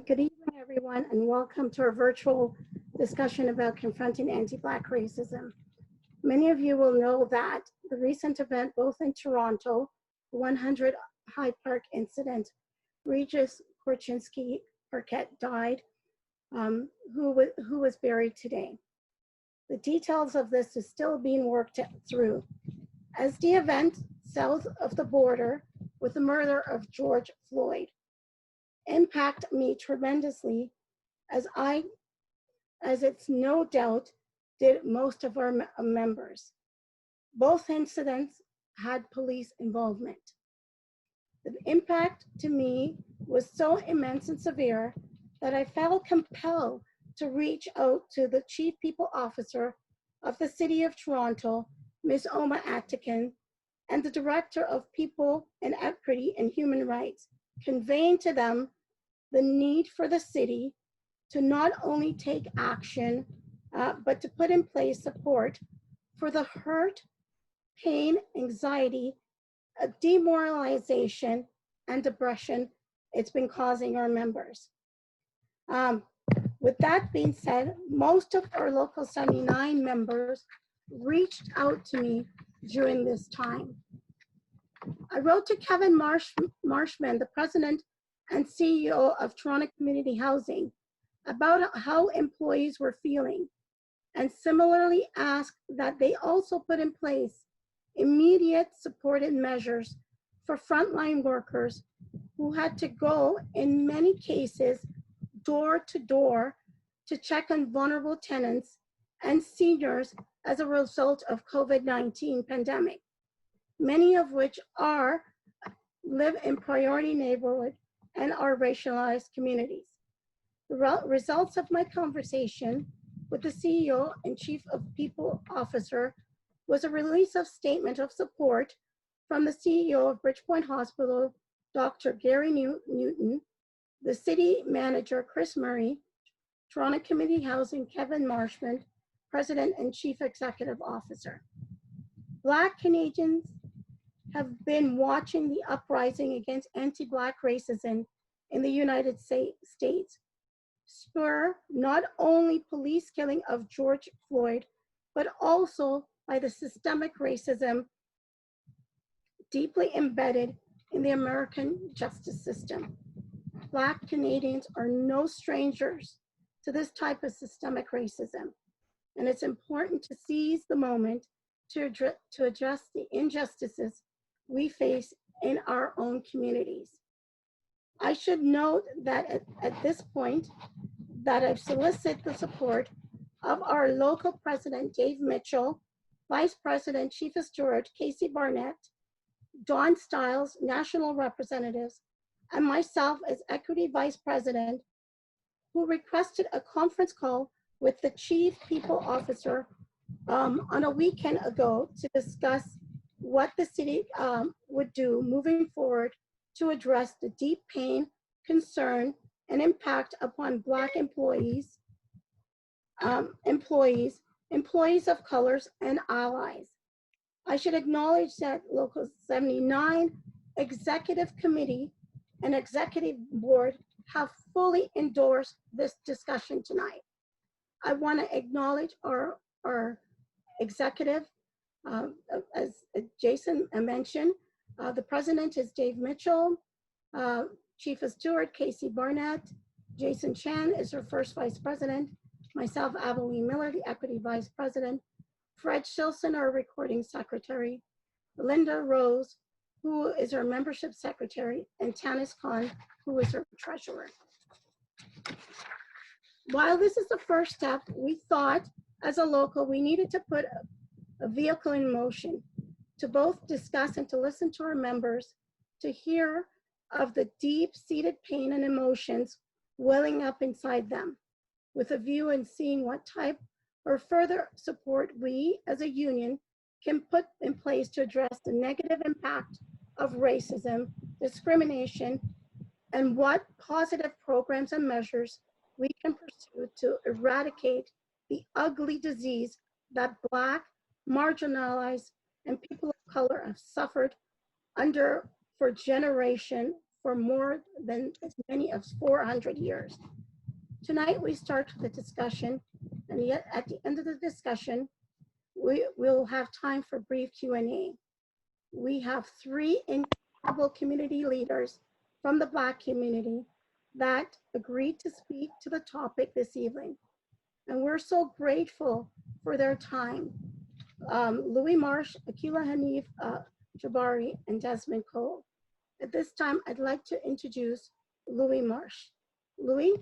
Good evening, everyone, and welcome to our virtual discussion about confronting anti-Black racism. Many of you will know that the recent event, both in Toronto, the 100 Hyde Park incident, Regis Korchinski-Paquette died, who was buried today. The details of this is still being worked through. As the event south of the border with the murder of George Floyd impact me tremendously, as it's no doubt did most of our members. Both incidents had police involvement. The impact to me was so immense and severe that I felt compelled to reach out to the Chief People Officer of the City of Toronto, Ms. Oma Atkin, and the Director of People and Equity and Human Rights, conveying to them the need for the city to not only take action, but to put in place support for the hurt, pain, anxiety, demoralization, and depression it's been causing our members. With that being said, most of our Local 79 members reached out to me during this time. I wrote to Kevin Marshman, the President and CEO of Toronto Community Housing, about how employees were feeling, and similarly asked that they also put in place immediate supported measures for frontline workers who had to go, in many cases, door to door to check on vulnerable tenants and seniors as a result of COVID-19 pandemic, many of which live in priority neighborhood and our racialized communities. The results of my conversation with the CEO and Chief of People Officer was a release of statement of support from the CEO of Bridgepoint Hospital, Dr. Gary Newton, the City Manager, Chris Murray, Toronto Community Housing, Kevin Marshman, President and Chief Executive Officer. Black Canadians have been watching the uprising against anti-Black racism in the United States spur not only police killing of George Floyd, but also by the systemic racism deeply embedded in the American justice system. Black Canadians are no strangers to this type of systemic racism, and it's important to seize the moment to address the injustices we face in our own communities. I should note that at this point that I've solicited the support of our local president, Dave Mitchell, Vice President, Chief of Steward, Casey Barnett, Dawn Stiles, national representatives, and myself as Equity Vice-President, who requested a conference call with the Chief People Officer on a weekend ago to discuss what the city would do moving forward to address the deep pain, concern, and impact upon Black employees, employees of colors, and allies. I should acknowledge that Local 79 Executive Committee and Executive Board have fully endorsed this discussion tonight. I want to acknowledge our executive, as Jason mentioned, the president is Dave Mitchell, Chief of Steward, Casey Barnett, Jason Chan is our first vice president, myself, Avaline Miller, the Equity Vice President, Fred Shilson, our recording secretary, Linda Rose, who is our membership secretary, and Tanis Khan, who is our treasurer. While this is the first step, we thought as a local, we needed to put a vehicle in motion to both discuss and to listen to our members, to hear of the deep-seated pain and emotions welling up inside them, with a view in seeing what type or further support we as a union can put in place to address the negative impact of racism, discrimination, and what positive programs and measures we can pursue to eradicate the ugly disease that Black, marginalized, and people of color have suffered under for for more than as many as 400 years. Tonight, we start the discussion, and yet at the end of the discussion, we will have time for brief Q&A. We have three incredible community leaders from the Black community that agreed to speak to the topic this evening. And we're so grateful for their time. Louis Marsh, Akilah Haneef-Jabari, and Desmond Cole. At this time, I'd like to introduce Louis Marsh. Louis?